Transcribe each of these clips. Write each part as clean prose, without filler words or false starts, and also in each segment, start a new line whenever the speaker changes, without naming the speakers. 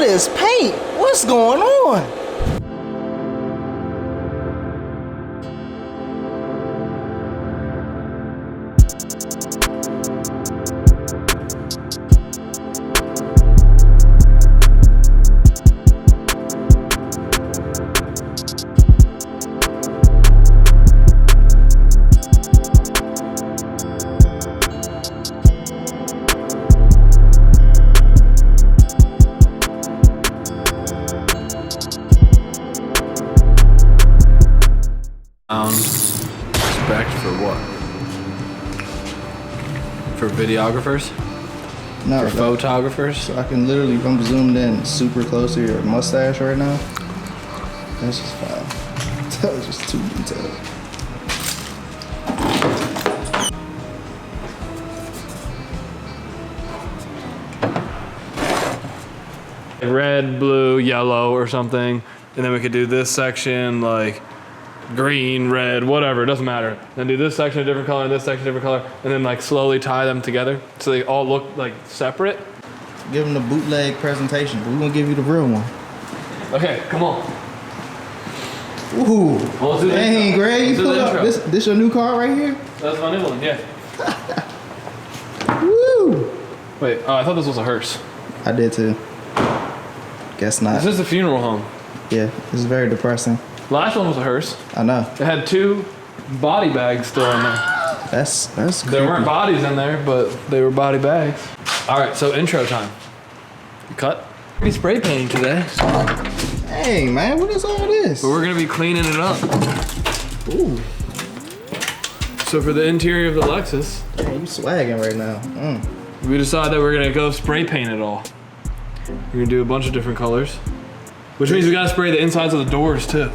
this paint? What's going on?
Respect for what? For videographers?
No,
for photographers?
So I can literally, if I'm zoomed in super close to your mustache right now, that's just fine. That was just too detailed.
Red, blue, yellow, or something, and then we could do this section like green, red, whatever, it doesn't matter. Then do this section a different color, and this section a different color, and then like slowly tie them together so they all look like separate.
Give them the bootleg presentation, but we're gonna give you the real one.
Okay, come on.
Ooh,
well, let's do
dang, Greg, you pulled up. This your new car right here?
That's my new one, yeah.
Woo!
Wait, oh, I thought this was a hearse.
I did too. Guess not.
This is the funeral home.
Yeah, this is very depressing.
Last one was a hearse.
I know.
It had 2 body bags still in there.
That's creepy.
There weren't bodies in there, but they were body bags. All right, so intro time. You cut? We're spray painting today.
Hey man, what is all this?
But we're gonna be cleaning it up.
Ooh.
So for the interior of the Lexus,
Dang, you swagging right now.
we decided that we're gonna go spray paint it all. We're gonna do a bunch of different colors, which means we gotta spray the insides of the doors too.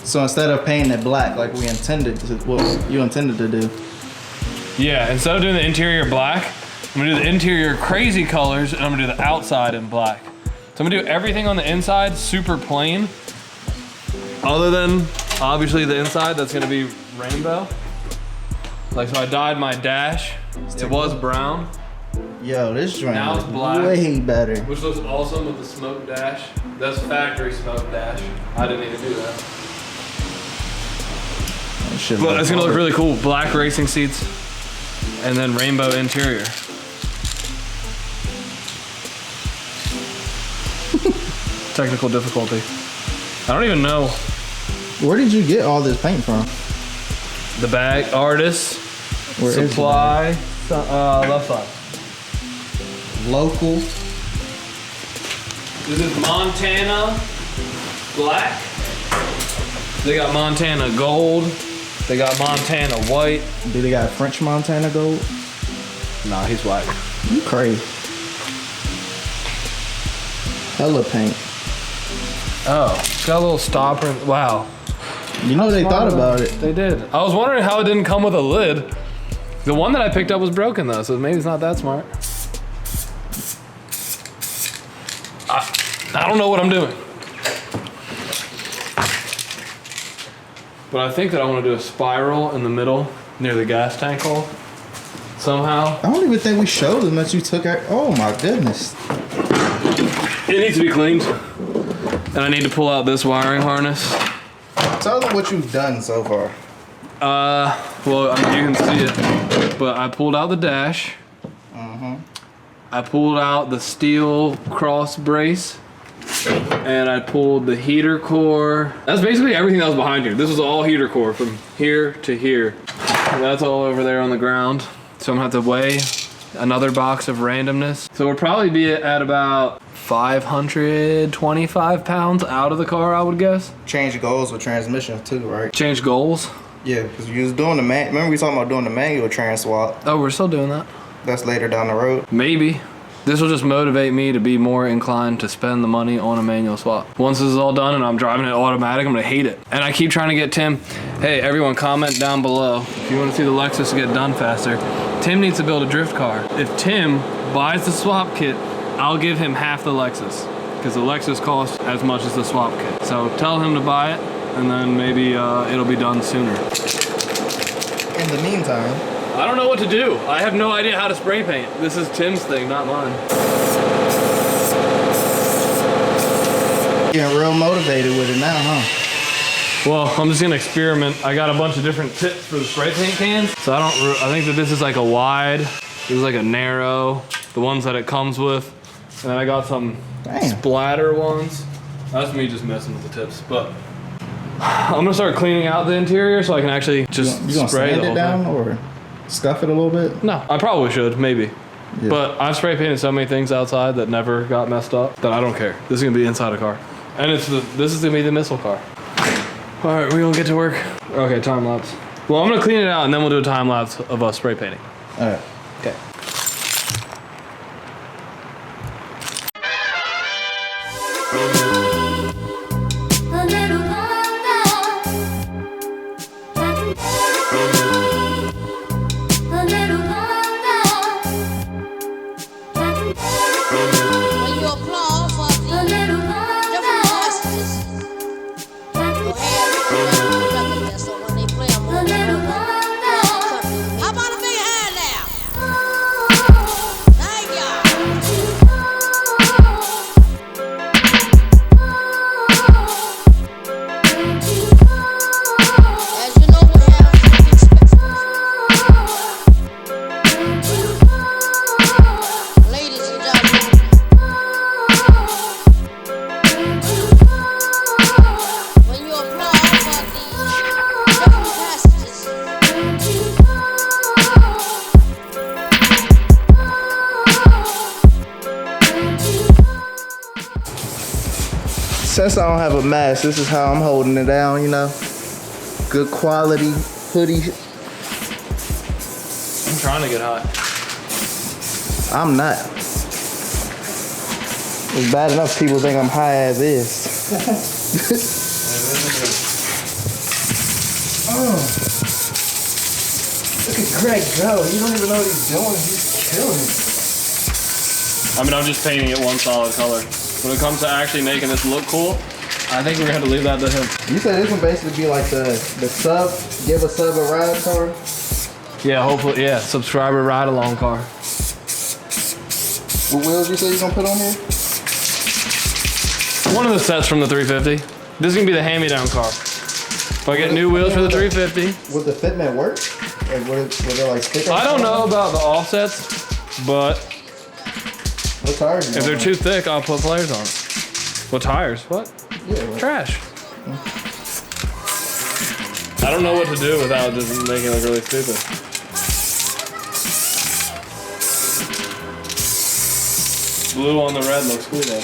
So instead of painting it black like we intended to, what you intended to do.
Yeah, instead of doing the interior black, I'm gonna do the interior crazy colors, and I'm gonna do the outside in black. So I'm gonna do everything on the inside super plain, other than obviously the inside that's gonna be rainbow. Like, so I dyed my dash. It was brown.
Yo, this joint
Now it's black.
way better.
Which looks awesome with the smoke dash. That's factory smoke dash. I didn't even do that. But it's gonna look really cool. Black racing seats, and then rainbow interior. Technical difficulty. I don't even know.
Where did you get all this paint from?
The bag, artist,
Where
supply, left side.
Local.
This is Montana black. They got Montana gold. They got Montana white.
Do they got French Montana gold?
Nah, he's black.
You crazy. Hella paint.
Oh, got a little stopper. Wow.
You know they thought about it.
They did. I was wondering how it didn't come with a lid. The one that I picked up was broken though, so maybe it's not that smart. I don't know what I'm doing. But I think that I want to do a spiral in the middle near the gas tank hole somehow.
I don't even think we showed them that you took out. Oh my goodness.
It needs to be cleaned. And I need to pull out this wiring harness.
Tell them what you've done so far.
Well, I mean, you can see it. But I pulled out the dash. I pulled out the steel cross brace. And I pulled the heater core. That's basically everything that was behind here. This was all heater core from here to here. And that's all over there on the ground. So I'm gonna have to weigh another box of randomness. So we'll probably be at about 525 pounds out of the car, I would guess.
Change goals with transmission too, right?
Change goals.
Yeah, because you was doing the remember we were talking about doing the manual trans swap.
Oh, we're still doing that.
That's later down the road.
Maybe. This will just motivate me to be more inclined to spend the money on a manual swap. Once this is all done and I'm driving it automatic, I'm gonna hate it. And I keep trying to get Tim, hey, everyone comment down below if you wanna see the Lexus get done faster. Tim needs to build a drift car. If Tim buys the swap kit, I'll give him half the Lexus, because the Lexus costs as much as the swap kit. So tell him to buy it, and then maybe it'll be done sooner.
In the meantime,
I don't know what to do. I have no idea how to spray paint. This is Tim's thing, not mine.
Getting real motivated with it now, huh?
Well, I'm just gonna experiment. I got a bunch of different tips for the spray paint cans. So I think that this is like a wide, this is like a narrow, the ones that it comes with. And then I got some splatter ones. That's me just messing with the tips. But I'm gonna start cleaning out the interior so I can actually just
you gonna
spray
sand
the
it down
thing.
or scuff it a little bit?
No, I probably should, maybe.
Yeah.
But I've spray painted so many things outside that never got messed up that I don't care. This is gonna be inside a car. And this is gonna be the missile car. All right, we gonna get to work. Okay, time lapse. Well, I'm gonna clean it out and then we'll do a time lapse of us spray painting.
All right.
Okay.
Since I don't have a mask, this is how I'm holding it down, you know? Good quality hoodie.
I'm trying to get hot.
I'm not. It's bad enough people think I'm high as is. Oh. Look at Greg go. You don't even know what he's doing. He's killing it.
I mean, I'm just painting it one solid color. When it comes to actually making this look cool, I think we're gonna have to leave that to him.
You said this would basically be like the sub, give a sub a ride car?
Yeah, hopefully, yeah, subscriber ride along car.
What wheels you say you're gonna put on here?
One of the sets from the 350. This is gonna be the hand-me-down car. If I get new wheels for the 350.
Would the fitment work? Like, would it like stick?
I don't know about the offsets, but
what tires?
if they're too thick, I'll put flares on it. What tires? What?
Yeah, well,
Trash. I don't know what to do without just making it look really stupid. Blue on the red looks cool though.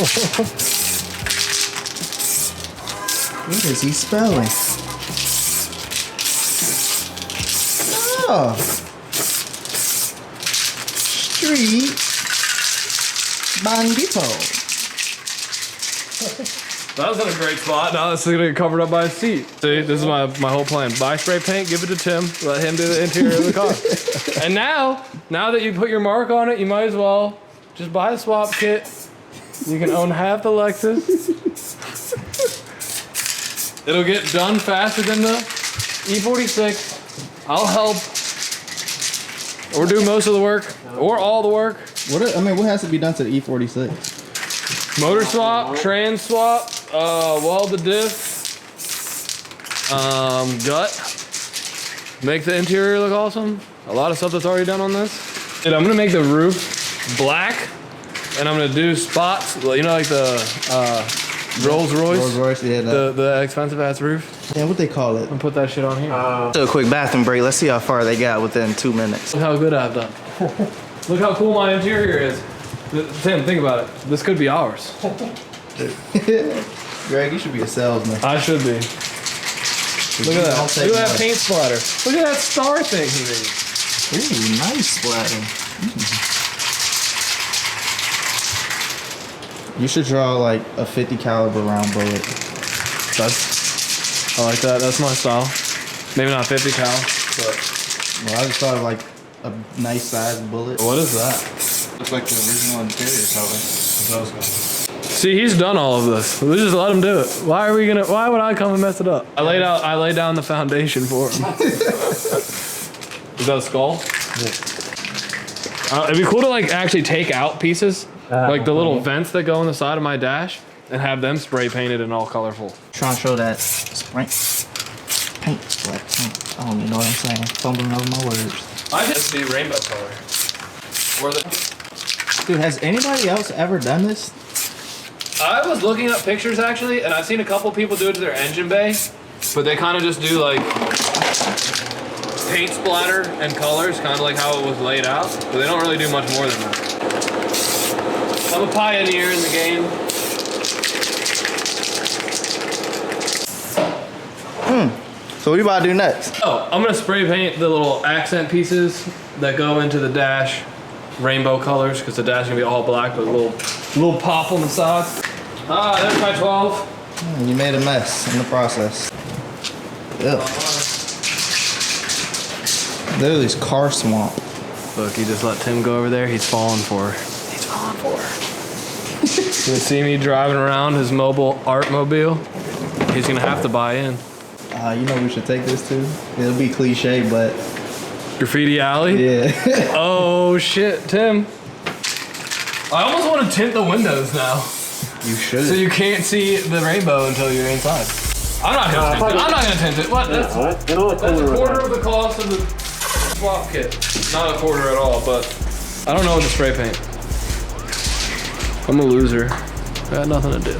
cool. What is he spelling? Oh. Street Bandito.
That was in a great spot. Now it's gonna get covered up by a seat. See, this is my whole plan. Buy spray paint, give it to Tim, let him do the interior of the car. And now that you put your mark on it, you might as well just buy a swap kit. You can own half the Lexus. It'll get done faster than the E46. I'll help. Or do most of the work, or all the work.
What has to be done to the E46?
Motor swap, trans swap, weld the diff, gut, make the interior look awesome. A lot of stuff that's already done on this. Dude, I'm gonna make the roof black, and I'm gonna do spots, you know, like the Rolls Royce.
Rolls Royce, yeah.
The expensive ass roof.
Yeah, what they call it?
I'm gonna put that shit on here.
Do a quick bathroom break. Let's see how far they got within 2 minutes.
Look how good I've done. Look how cool my interior is. Tim, think about it. This could be ours.
Greg, you should be a salesman.
I should be. Look at that. Look at that paint splatter. Look at that star thing he made.
Ooh, nice splatter. You should draw like a 50 caliber round bullet.
I like that. That's my style. Maybe not 50 cal, but.
Well, I just thought of like a nice sized bullet.
What is that?
Looks like the original interior color.
See, he's done all of this. We just let him do it. Why would I come and mess it up? I laid down the foundation for him. Is that a skull? Yeah. It'd be cool to like actually take out pieces, like the little vents that go on the side of my dash, and have them spray painted and all colorful.
Trying to show that paint splat. I don't even know what I'm saying. Fumbling over my words.
I just see rainbow color.
Dude, has anybody else ever done this?
I was looking up pictures actually, and I've seen a couple people do it to their engine bay, but they kind of just do like paint splatter and colors, kind of like how it was laid out, but they don't really do much more than that. I'm a pioneer in the game.
So what are you about to do next?
Oh, I'm gonna spray paint the little accent pieces that go into the dash, rainbow colors, because the dash is gonna be all black with a little pop on the sides. Ah, there's my 12.
You made a mess in the process. Ugh. Literally, car swamp.
Look, you just let Tim go over there. He's falling for her. He's falling for her. You see me driving around his mobile art mobile? He's gonna have to buy in.
You know we should take this to? It'll be cliche, but...
Graffiti Alley?
Yeah.
Oh shit, Tim. I almost want to tint the windows now.
You should.
So you can't see the rainbow until you're inside. I'm not gonna tint it. I'm not gonna tint it. What? That's a quarter of the cost of the swap kit. Not a quarter at all, but I don't know what to spray paint. I'm a loser. I got nothing to do.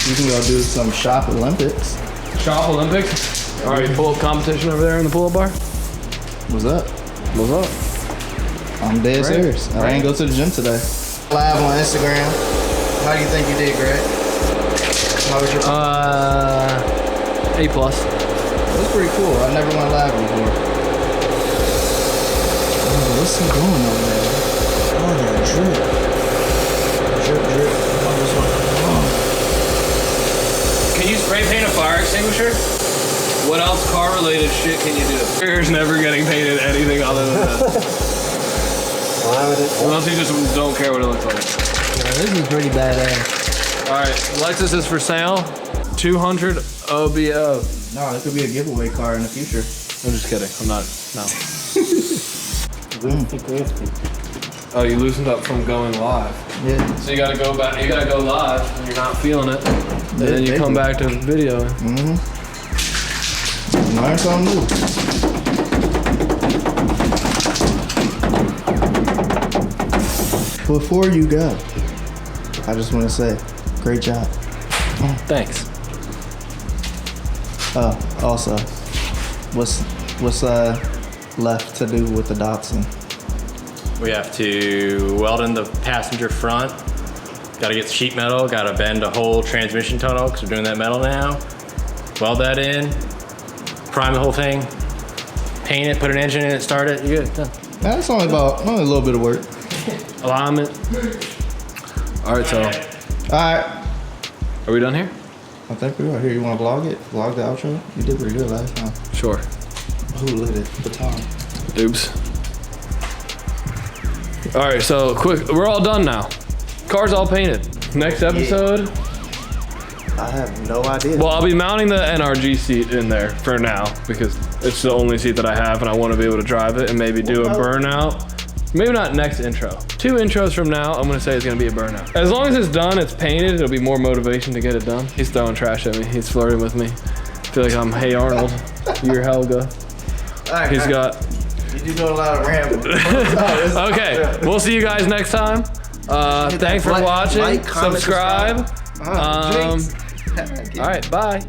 You can go do some shop Olympics.
Shop Olympics? All right, pull-up competition over there in the pull-up bar?
What's up?
What's up?
I'm dead serious. I ain't go to the gym today. Live on Instagram. How do you think you did, Greg? How was your...
A+.
It was pretty cool. I never went live before. Oh, what's he doing over there? Oh, that drip. Drip, drip.
Can you spray paint a fire extinguisher? What else car-related shit can you do? There's never getting painted anything other than that. Unless you just don't care what it looks like.
Yeah, this is pretty badass.
Alright, Lexus is for sale. 200 OBO.
No, it could be a giveaway car in the future.
I'm just kidding. I'm not. No. Oh, you loosened up from going live.
Yeah.
So you gotta go back. You gotta go live when you're not feeling it. And then you come back to video.
Mm-hmm. Learn something new. Before you go, I just want to say, great job.
Thanks.
Also, what's left to do with the Datsun?
We have to weld in the passenger front. Got to get the sheet metal. Got to bend a whole transmission tunnel because we're doing that metal now. Weld that in. Prime the whole thing. Paint it. Put an engine in it. Start it. You're good. Done.
That's only a little bit of work.
Alignment. All right, so.
All right.
Are we done here?
I think we are here. You want to vlog it? Vlog the outro? You did pretty good last time.
Sure.
Who lit it? The time.
Oops. All right, so quick. We're all done now. Car's all painted. Next episode.
I have no idea.
Well, I'll be mounting the NRG seat in there for now because it's the only seat that I have and I want to be able to drive it and maybe do a burnout. Maybe not next intro. 2 intros from now, I'm gonna say it's gonna be a burnout. As long as it's done, it's painted, it'll be more motivation to get it done. He's throwing trash at me. He's flirting with me. I feel like I'm Hey Arnold. You're Helga. He's got...
You're doing a lot of rambling.
Okay, we'll see you guys next time. Thanks for watching.
Like, comment,
subscribe.
All
right, bye.